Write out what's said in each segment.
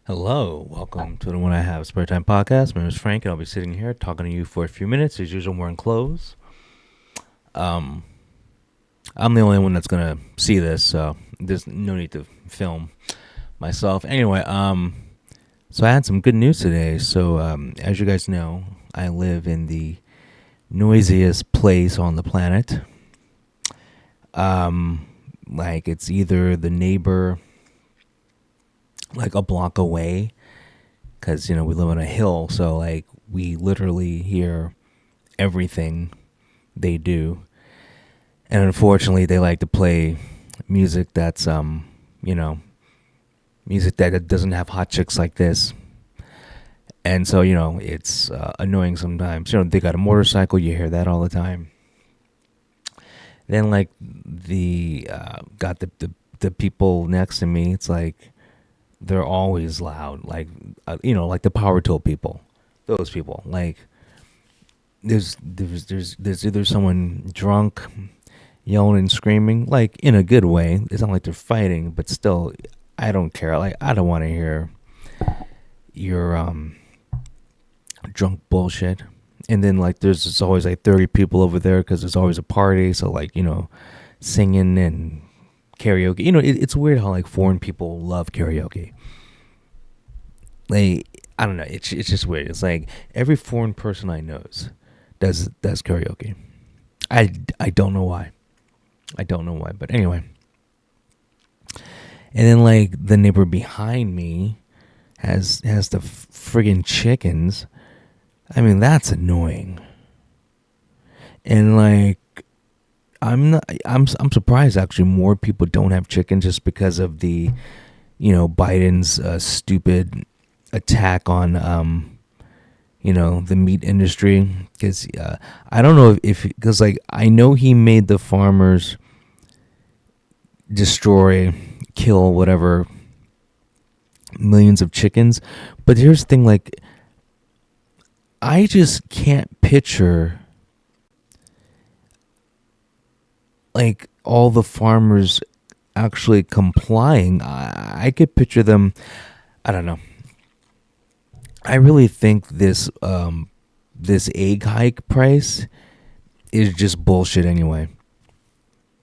Hello, welcome to the When I Have Spare Time podcast. My name is Frank, and I'll be sitting here talking to you for a few minutes. As usual, I'm wearing clothes. Um, I'm the only one that's gonna see this, so there's no need to film myself. Anyway, so I had some good news today. So, as you guys know, I live in the noisiest place on the planet. Um, like it's either the neighbor, like a block away, because we live on a hill, so like we literally hear everything they do, and unfortunately they like to play music that's you know music that doesn't have hot chicks like this. And so it's annoying sometimes. They got a motorcycle, you hear that all the time. Then like the got the people next to me, it's like they're always loud, like like the power tool people, those people. Like there's either someone drunk yelling and screaming, like in a good way. It's not like they're fighting, but still, I don't care. Like I don't want to hear your drunk bullshit. And then like there's just always like 30 people over there because there's always a party. So like singing and karaoke. It's weird how like foreign people love karaoke. Like I don't know. It's just weird. It's like every foreign person I knows does karaoke. I don't know why. I don't know why, but anyway. And then like the neighbor behind me has the friggin' chickens. I mean, that's annoying. And like I'm surprised actually more people don't have chickens just because of the Biden's stupid attack on the meat industry. Because I don't know if because like I know he made the farmers destroy, kill whatever millions of chickens. But here's the thing, like I just can't picture like all the farmers actually complying. I could picture them. I don't know. I really think this egg hike price is just bullshit anyway.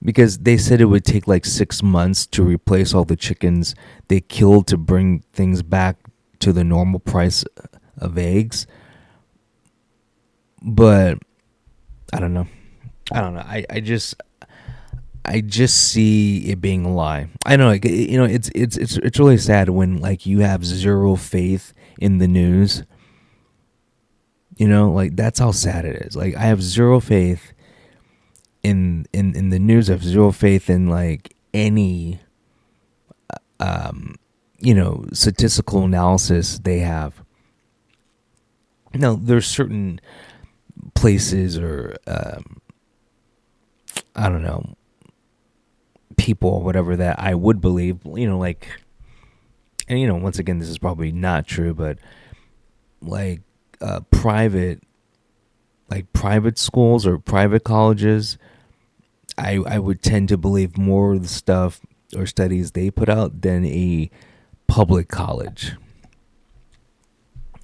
Because they said it would take like 6 months to replace all the chickens they killed to bring things back to the normal price of eggs. But I don't know. I don't know. I just see it being a lie. I know, like it's really sad when like you have zero faith in the news. Like that's how sad it is. Like I have zero faith in the news. I have zero faith in like any statistical analysis they have. Now there's certain places or I don't know, people or whatever that I would believe, like, and once again, this is probably not true, but like private, like private schools or private colleges, I would tend to believe more of the stuff or studies they put out than a public college.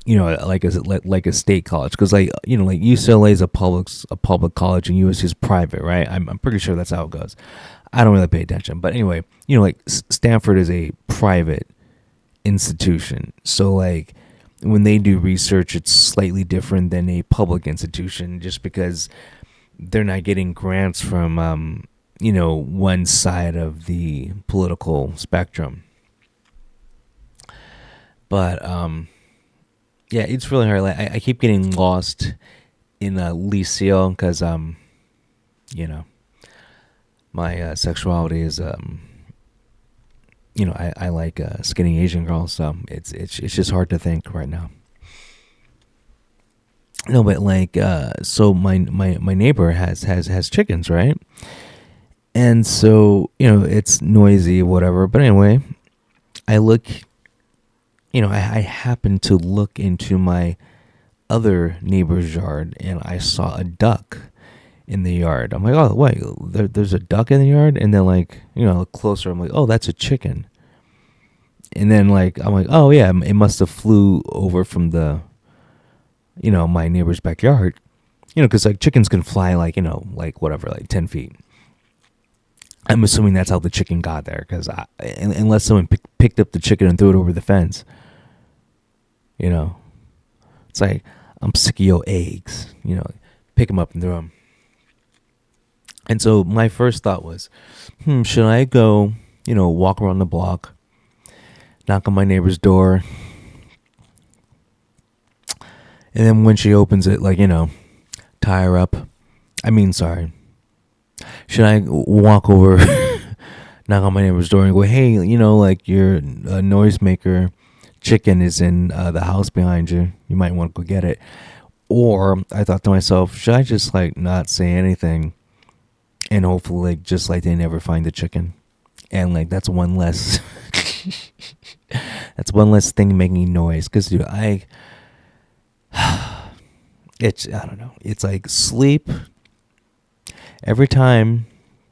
Like a state college, because like UCLA is a public college and USC is private, right? I'm pretty sure that's how it goes. I don't really pay attention, but anyway, like Stanford is a private institution, so like when they do research, it's slightly different than a public institution, just because they're not getting grants from one side of the political spectrum. But yeah, it's really hard. Like I keep getting lost in Licio because you know my sexuality is I like skinny Asian girls, so it's just hard to think right now. No, but like so my neighbor has chickens, right? And so it's noisy, whatever. But anyway, I look, I happen to look into my other neighbor's yard, and I saw a duck in the yard. I'm like, oh wait, there's a duck in the yard, and then like look closer, I'm like, oh, that's a chicken. And then like I'm like, oh yeah, it must have flew over from the, my neighbor's backyard. Because like chickens can fly like like whatever, like 10 feet. I'm assuming that's how the chicken got there, because unless someone picked up the chicken and threw it over the fence, you know, it's like, I'm sick of your eggs. Pick them up and throw them. And so my first thought was, should I go, walk around the block, knock on my neighbor's door, and then when she opens it, like, tie her up? Sorry. Should I walk over, knock on my neighbor's door and go, hey, like your noisemaker chicken is in the house behind you. You might want to go get it. Or I thought to myself, should I just like not say anything and hopefully like just like they never find the chicken? And like that's one less that's one less thing making noise. Because dude, I don't know. It's like sleep every time,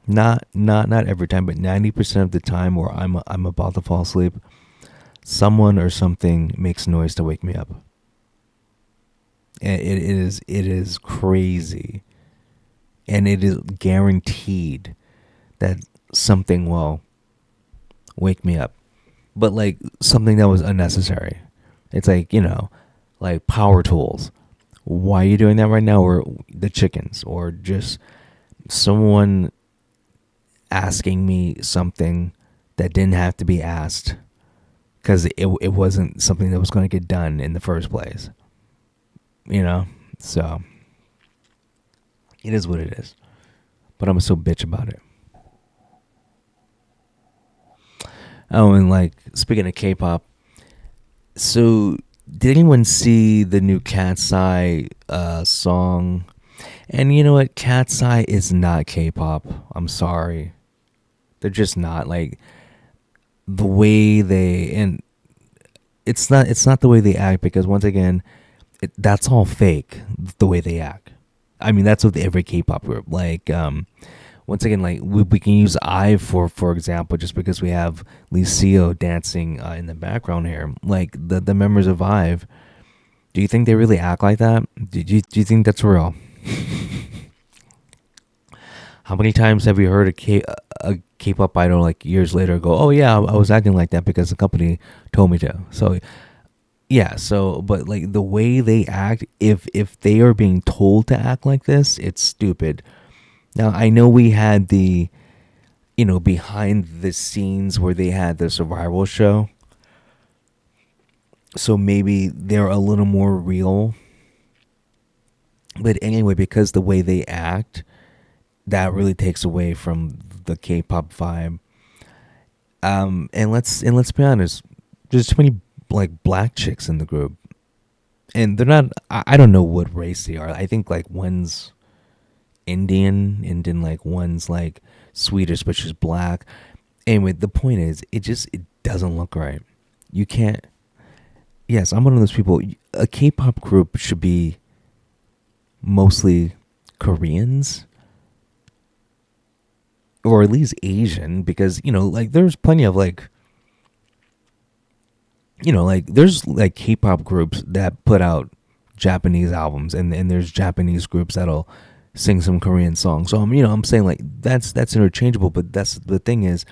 not every time, but 90% of the time where I'm about to fall asleep, someone or something makes noise to wake me up. And it is crazy. And it is guaranteed that something will wake me up. But like something that was unnecessary. It's like, like power tools. Why are you doing that right now? Or the chickens, or just someone asking me something that didn't have to be asked, because it wasn't something that was going to get done in the first place. So it is what it is. But I'm so bitch about it. Oh, and like speaking of K-pop, so did anyone see the new Cat's Eye song? And you know what? Cat's Eye is not K-pop. I'm sorry. They're just not. Like the way and it's not the way they act, because once again, that's all fake, the way they act. That's with every K-pop group. Like once again, like we can use IVE for example, just because we have Lee Seo dancing in the background here. Like the members of IVE, do you think they really act like that? Do you think that's real? How many times have you heard a K-pop idol like years later go, oh yeah, I was acting like that because the company told me to? So yeah, but like the way they act, if they are being told to act like this, it's stupid. Now I know we had the behind the scenes where they had the survival show, so maybe they're a little more real. But anyway, because the way they act, that really takes away from the K-pop vibe. And let's be honest, there's too many like black chicks in the group, and they're not. I don't know what race they are. I think like one's Indian, and then like one's like Swedish, but she's black. Anyway, the point is, it doesn't look right. You can't. Yes, I'm one of those people. A K-pop group should be mostly Koreans, or at least Asian, because like there's plenty of like like there's like K-pop groups that put out Japanese albums, and there's Japanese groups that'll sing some Korean songs. So I'm saying like that's interchangeable, but that's the thing is,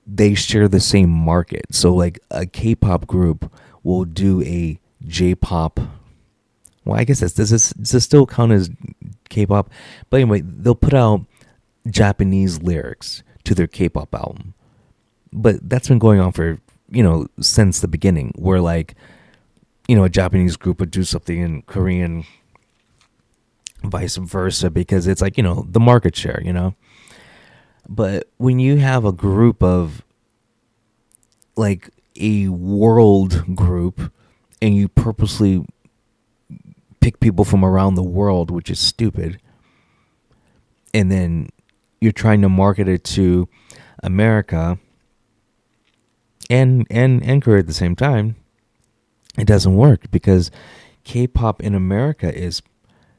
they share the same market. So like a K-pop group will do a J-pop. Well, I guess does this still count as K-pop? But anyway, they'll put out Japanese lyrics to their K-pop album. But that's been going on for, since the beginning, where like, a Japanese group would do something in Korean, vice versa, because it's like, the market share, But when you have a group of like a world group, and you purposely pick people from around the world, which is stupid, and then you're trying to market it to America and Korea at the same time, it doesn't work, because K-pop in America is,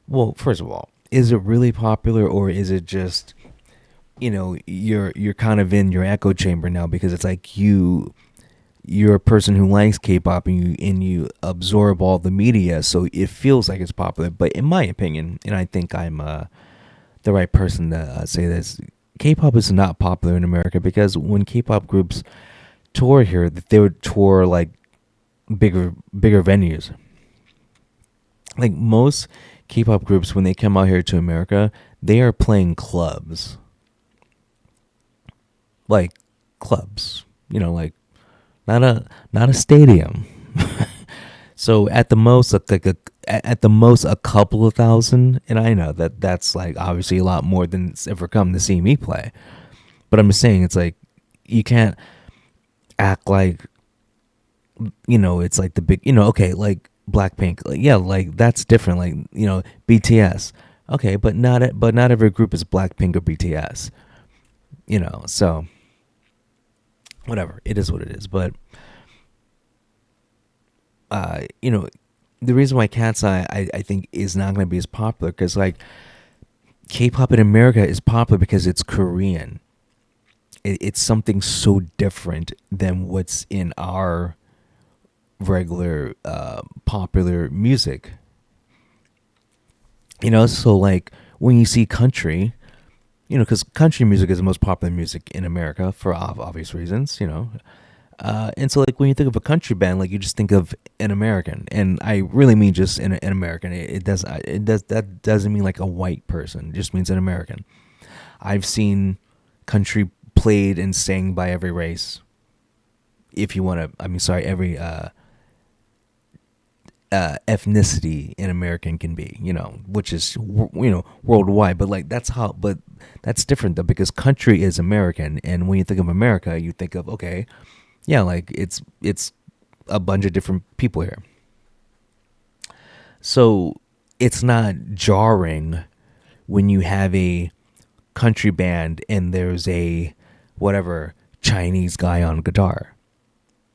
well, first of all, is it really popular, or is it just, you're kind of in your echo chamber now, because it's like you you're a person who likes K-pop and you absorb all the media, so it feels like it's popular. But in my opinion, and I think I'm the right person to say this, K-pop is not popular in America because when K-pop groups tour here, that they would tour like bigger venues. Like most K-pop groups, when they come out here to America, they are playing clubs, like clubs. Like not a stadium. So at the most, at the most a couple of thousand, and I know that that's like obviously a lot more than it's ever come to see me play. But I'm just saying, it's like you can't act like it's like the big okay, like Blackpink, like, yeah, like that's different, like BTS, okay, but not every group is Blackpink or BTS, so whatever, it is what it is. But you know the reason why Cat's Eye I think is not going to be as popular because like K-pop in America is popular because it's Korean. It's something so different than what's in our regular popular music. So like when you see country, because country music is the most popular music in America for obvious reasons, and so like when you think of a country band, like you just think of an American, and I really mean just an American. It does that doesn't mean like a white person. It just means an American. I've seen country played and sang by every race. If you want to, I mean, sorry, every ethnicity an American can be, which is worldwide. But like but that's different though because country is American, and when you think of America, you think of okay, yeah, like it's a bunch of different people here. So it's not jarring when you have a country band and there's a whatever Chinese guy on guitar.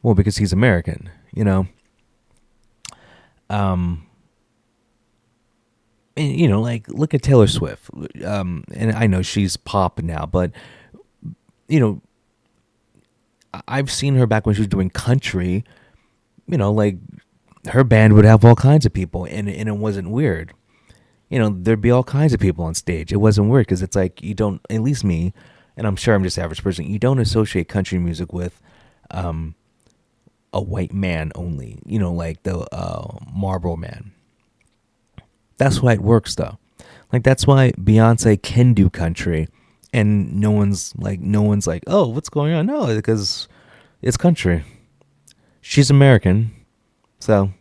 Well, because he's American. Um, and, like look at Taylor Swift. And I know she's pop now, but you know, I've seen her back when she was doing country. Like her band would have all kinds of people, and it wasn't weird. There'd be all kinds of people on stage. It wasn't weird because it's like you don't, at least me, and I'm sure I'm just the average person. You don't associate country music with a white man only. Like the Marlboro Man. That's why it works though. Like that's why Beyonce can do country, and no one's like, oh, what's going on? No, because it's country. She's American, so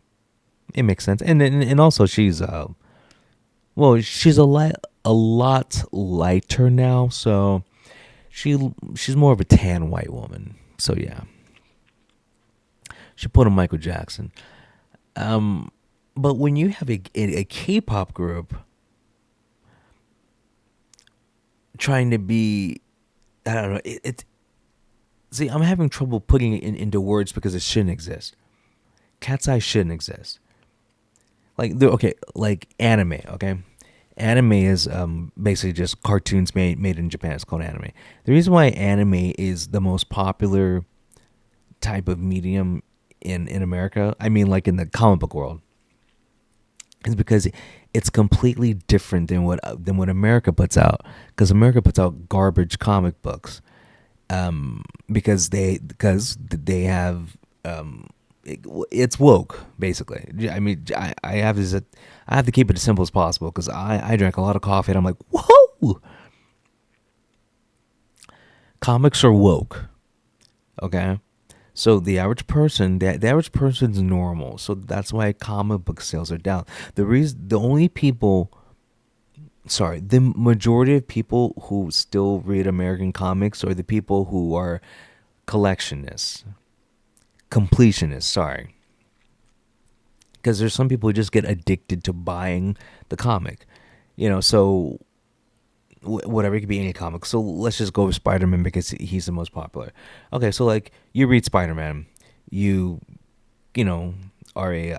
it makes sense. And also she's she's a lot lighter now, so she's more of a tan white woman. So yeah, she put on Michael Jackson. But when you have a K-pop group trying to be, I don't know, see, I'm having trouble putting it into words because it shouldn't exist. Cat's Eye shouldn't exist. Like okay, like anime. Okay, anime is basically just cartoons made in Japan. It's called anime. The reason why anime is the most popular type of medium in America, I mean, like in the comic book world, is because it's completely different than what America puts out. Because America puts out garbage comic books, because they have it's woke basically. I mean, I have to keep it as simple as possible because I drank a lot of coffee and I'm like, whoa, comics are woke, okay. So the average person's normal. So that's why comic book sales are down. The majority of people who still read American comics are the people who are collectionists, completionists. Sorry, because there's some people who just get addicted to buying the comic. So whatever, it could be any comic. So let's just go with Spider-Man because he's the most popular. Okay, so like you read Spider-Man, you you know are a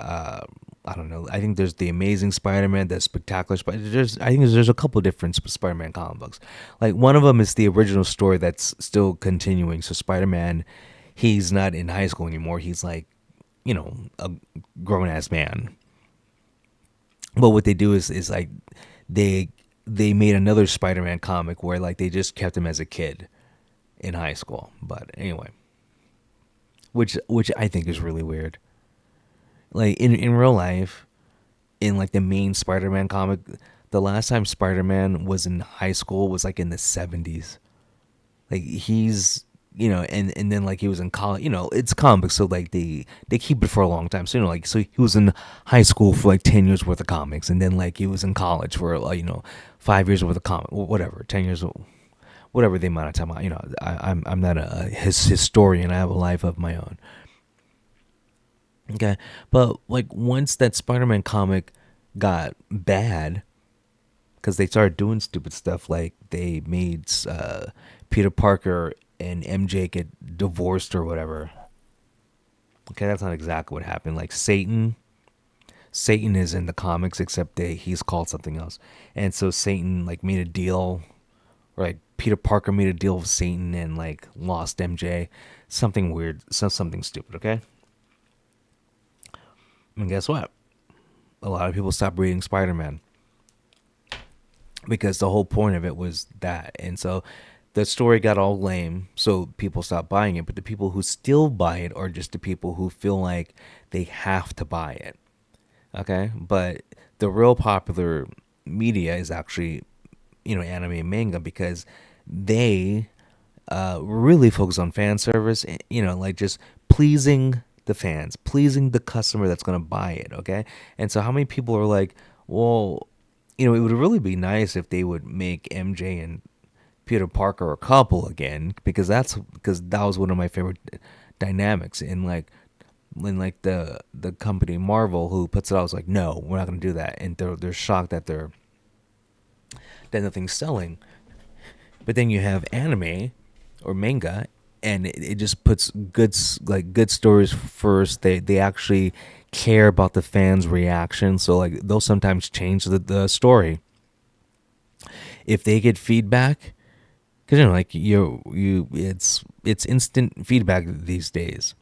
I don't know. I think there's the Amazing Spider-Man, the Spectacular Spider. I think there's a couple different Spider-Man comic books. Like one of them is the original story that's still continuing. So Spider-Man, he's not in high school anymore. He's like, a grown ass man. But what they do is like they they made another Spider-Man comic where like they just kept him as a kid in high school. But anyway, which I think is really weird. Like in real life, in like the main Spider-Man comic, the last time Spider-Man was in high school was like in the 70s. Like he's and then like he was in college. It's comics, so like they keep it for a long time. So like so he was in high school for like 10 years worth of comics, and then like he was in college for 5 years worth of comic, whatever, 10 years, whatever the amount of time. I'm not a historian. I have a life of my own. Okay, but like once that Spider-Man comic got bad, because they started doing stupid stuff, like they made Peter Parker and MJ get divorced or whatever. Okay, that's not exactly what happened. Like Satan is in the comics, except he's called something else. And so Satan like made a deal, or like Peter Parker made a deal with Satan and like lost MJ. Something weird, something stupid. Okay, and guess what? A lot of people stopped reading Spider-Man because the whole point of it was that. And so the story got all lame, so people stopped buying it. But the people who still buy it are just the people who feel like they have to buy it. Okay, but the real popular media is actually, anime and manga, because they really focus on fan service. Like just pleasing the fans, pleasing the customer that's going to buy it. Okay, and so how many people are like, well, it would really be nice if they would make MJ and Peter Parker a couple again, because that was one of my favorite dynamics in like the company Marvel who puts it out. Was like, no, we're not going to do that, and they're shocked that nothing's selling. But then you have anime or manga, and it just puts good stories first. They actually care about the fans' reaction, so like they'll sometimes change the story if they get feedback, because like it's instant feedback these days.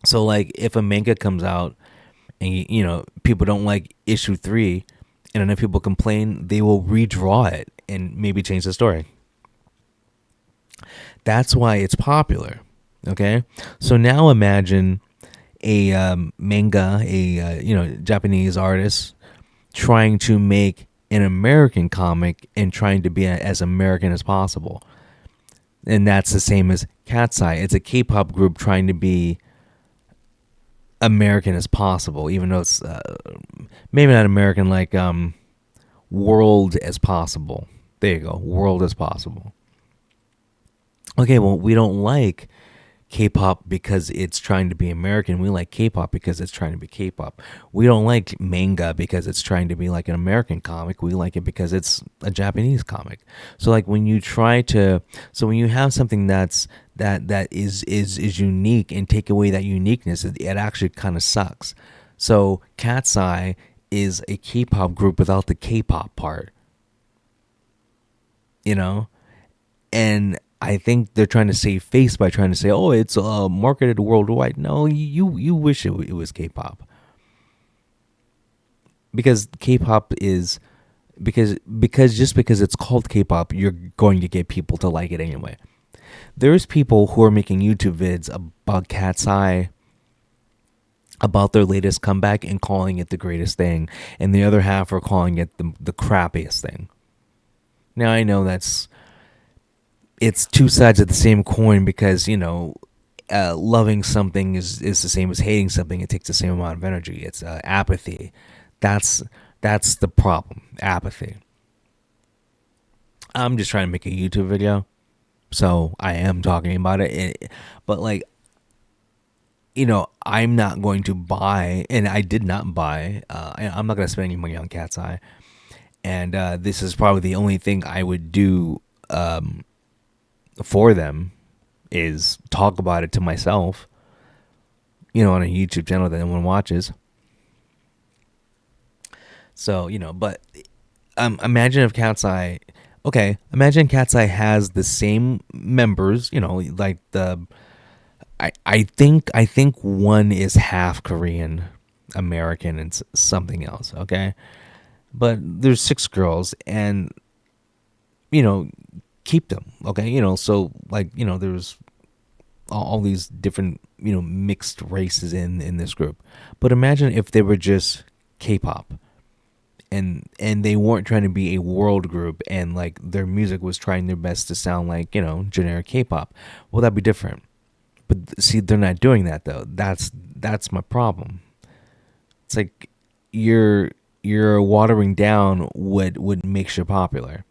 So like if a manga comes out and people don't like issue 3, and enough people complain, they will redraw it and maybe change the story. That's why it's popular. Okay, so now imagine a manga, a Japanese artist trying to make an American comic and trying to be as American as possible. And that's the same as Cat's Eye. It's a K-pop group trying to be American as possible, even though it's maybe not American, like world as possible. There you go, world as possible. Okay, well, we don't like K-pop because it's trying to be American. We like K-pop because it's trying to be K-pop. We don't like manga because it's trying to be like an American comic. We like it because it's a Japanese comic. So like when you when you have something that is unique and take away that uniqueness, it actually kind of sucks. So Cat's Eye is a K-pop group without the K-pop part, you know, and I think they're trying to save face by trying to say, "Oh, it's marketed worldwide." No, you wish it was K-pop, because K-pop is because it's called K-pop, you're going to get people to like it anyway. There's people who are making YouTube vids about Cat's Eye, about their latest comeback, and calling it the greatest thing, and the other half are calling it the crappiest thing. Now I know it's two sides of the same coin, because loving something is the same as hating something. It takes the same amount of energy. It's apathy. That's the problem. Apathy. I'm just trying to make a YouTube video, so I am talking about it. But like, I'm not going to buy, and I did not buy. I'm not going to spend any money on Cat's Eye, and this is probably the only thing I would do for them, is talk about it to myself, on a YouTube channel that no one watches. So, but imagine if Cat's Eye, okay, imagine Cat's Eye has the same members, like I think one is half Korean American and something else, okay? But there's six girls, and you know keep them, okay? So like there's all these different mixed races in this group. But imagine if they were just K-pop, and they weren't trying to be a world group, and like their music was trying their best to sound like generic K-pop. Well, that'd be different. But see, they're not doing that though. That's my problem. It's like you're watering down what makes you popular.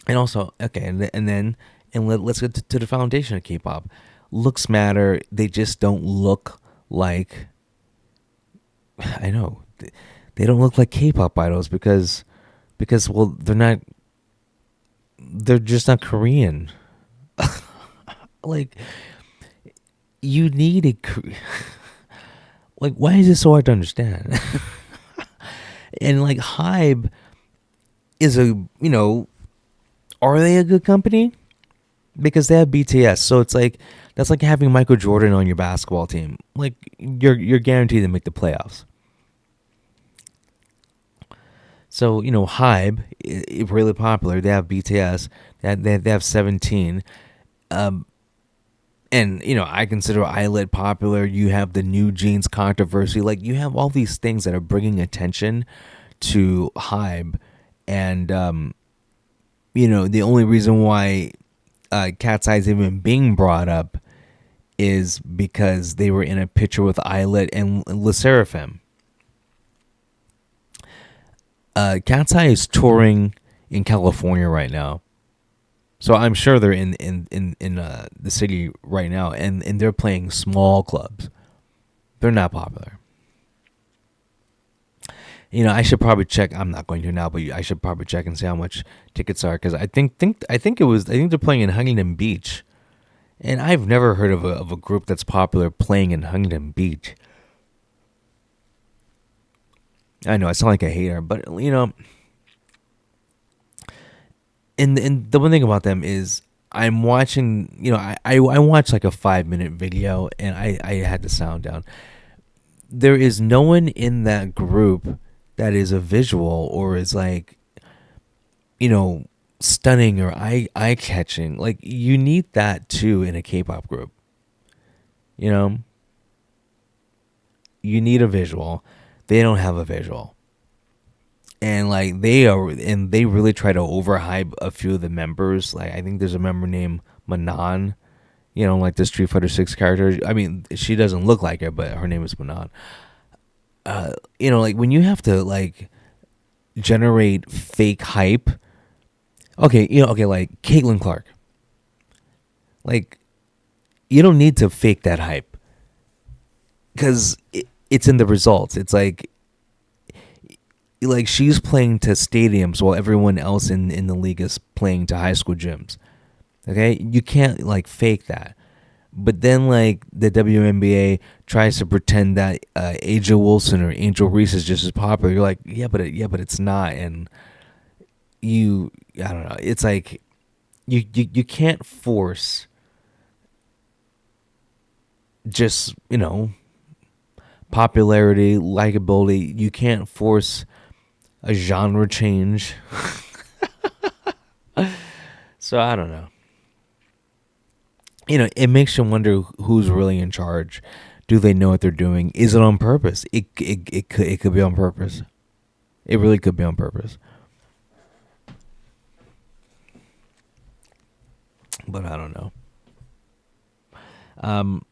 And also, okay, let's get to the foundation of K-pop. Looks matter. They just don't look like, I know, they don't look like K-pop idols because well, they're just not Korean. Like, you need like, why is it so hard to understand? And like Hybe is are they a good company? Because they have BTS. So it's like that's like having Michael Jordan on your basketball team. Like, you're guaranteed to make the playoffs. So Hybe, really popular. They have BTS. They have 17. Um, and I consider Islet popular. You have the New Jeans controversy. Like, you have all these things that are bringing attention to Hybe, and the only reason why Cat's Eye's even being brought up is because they were in a picture with Islet and Le Sserafim. Cat's Eye is touring in California right now, so I'm sure they're in the city right now, and they're playing small clubs. They're not popular. I should probably check. I'm not going to now, but I should probably check and see how much tickets are, because I think they're playing in Huntington Beach, and I've never heard of a group that's popular playing in Huntington Beach. I know I sound like a hater, but and the one thing about them is I'm watching. I watched like a 5 minute video, and I had the sound down. There is no one in that group that is a visual or is like stunning or eye catching. Like, you need that too in a K-pop group. You know, you need a visual. They don't have a visual. And like they really try to overhype a few of the members. Like, I think there's a member named Manon, like the Street Fighter 6 character. I mean, she doesn't look like her, but her name is Manon. Like, when you have to like generate fake hype. Okay, like Caitlin Clark. Like, you don't need to fake that hype, because it's in the results. It's like she's playing to stadiums while everyone else in the league is playing to high school gyms. Okay, you can't like fake that. But then like the WNBA tries to pretend that Aja Wilson or Angel Reese is just as popular. You're like, yeah, but it's not. And I don't know. It's like you can't force just popularity, likability. You can't force a genre change. So I don't know. It makes you wonder who's really in charge. Do they know what they're doing? Is it on purpose? It could be on purpose. It really could be on purpose. But I don't know. Um,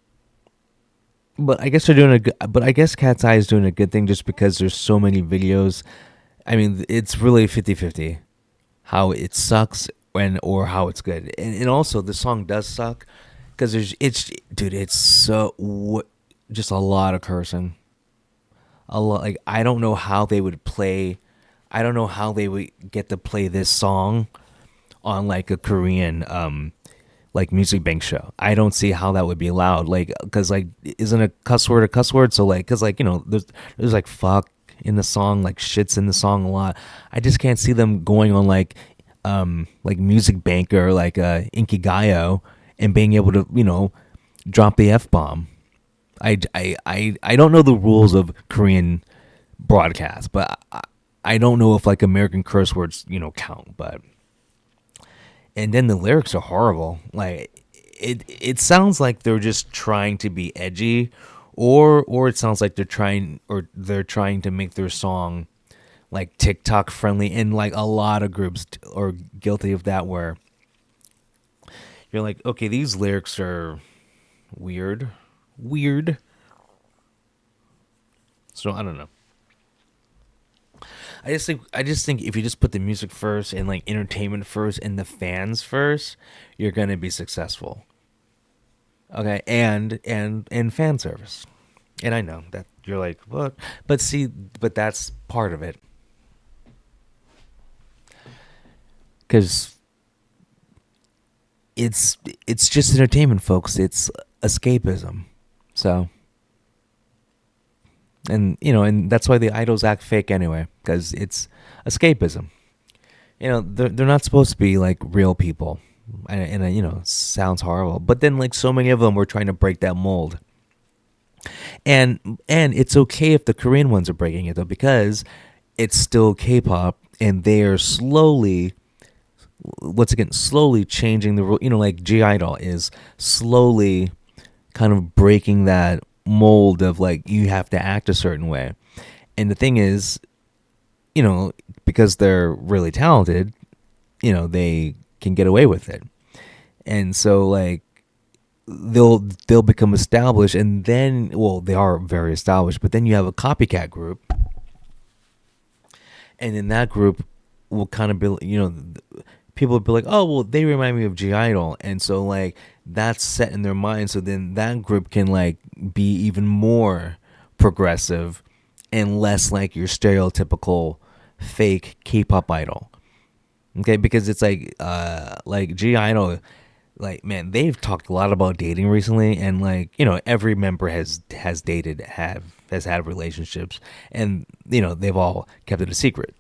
but I guess they're doing a good. But I guess Cat's Eye is doing a good thing just because there's so many videos. I mean, it's really 50-50 how it sucks or how it's good. And also the song does suck because it's so just a lot of cursing. A lot, like, I don't know how they would play. I don't know how they would get to play this song on like a Korean like Music Bank show. I don't see how that would be allowed. Like, because like, isn't a cuss word a cuss word? So like, because like there's like fuck in the song, like shit's in the song a lot. I just can't see them going on like like Music Banker, like Inkigayo, and being able to, drop the F bomb. I don't know the rules of Korean broadcast, but I don't know if like American curse words, count. But and then the lyrics are horrible. Like it sounds like they're just trying to be edgy, or it sounds like they're trying to make their song like TikTok friendly, and like a lot of groups are guilty of that, where you're like, okay, these lyrics are weird. So I don't know. I just think if you just put the music first and like entertainment first and the fans first, you're gonna be successful. Okay, and fan service. And I know that you're like, what? But see, but that's part of it, because it's just entertainment, folks. It's escapism. So, and that's why the idols act fake anyway, because it's escapism. They're not supposed to be like real people, and sounds horrible. But then like so many of them were trying to break that mold, and it's okay if the Korean ones are breaking it though, because it's still K-pop, and they are slowly, once again, slowly changing the rule. Like G Idol is slowly kind of breaking that mold of like you have to act a certain way. And the thing is, because they're really talented, they can get away with it. And so like they'll become established, and then, well, they are very established, but then you have a copycat group, and in that group will kind of be, people will be like, oh well, they remind me of G Idol, and so like that's set in their mind, so then that group can like be even more progressive and less like your stereotypical fake K-pop idol. Okay, because it's like G Idol, like, man, they've talked a lot about dating recently, and like, every member has dated, has had relationships, and they've all kept it a secret.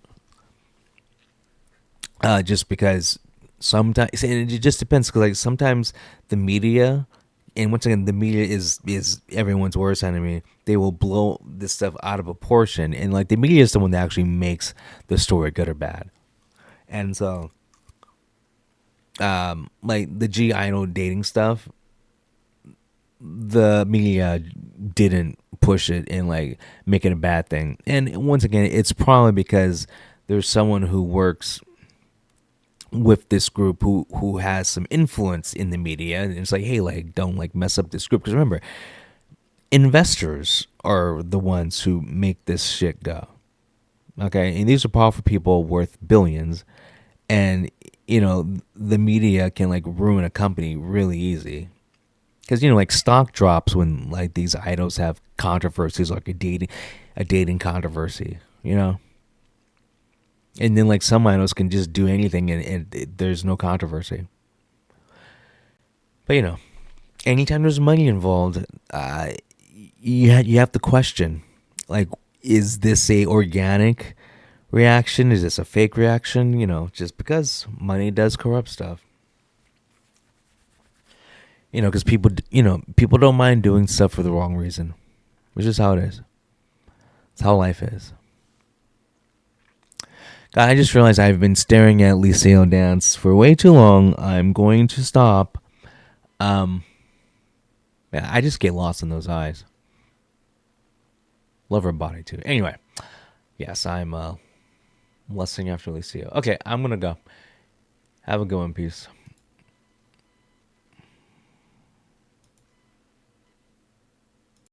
Just because sometimes, and it just depends, because like sometimes the media, and once again, the media is everyone's worst enemy. They will blow this stuff out of proportion, and like the media is the one that actually makes the story good or bad. And so, like the G Idol dating stuff, the media didn't push it and like make it a bad thing. And once again, it's probably because there's someone who works with this group who has some influence in the media, and it's like, hey, like, don't like mess up this group, because remember, investors are the ones who make this shit go. Okay, and these are powerful people worth billions, and the media can like ruin a company really easy, because like stock drops when like these idols have controversies, like a dating controversy, and then like some idols can just do anything, and there's no controversy. But anytime there's money involved, you have to question, like, is this a organic reaction? Is this a fake reaction? Just because money does corrupt stuff. Because people don't mind doing stuff for the wrong reason, which is how it is. It's how life is. God, I just realized I've been staring at Liceo dance for way too long. I'm going to stop. Um, yeah, I just get lost in those eyes. Love her body too. Anyway, yes, I'm lusting after Liceo. Okay, I'm gonna go. Have a good one. Peace.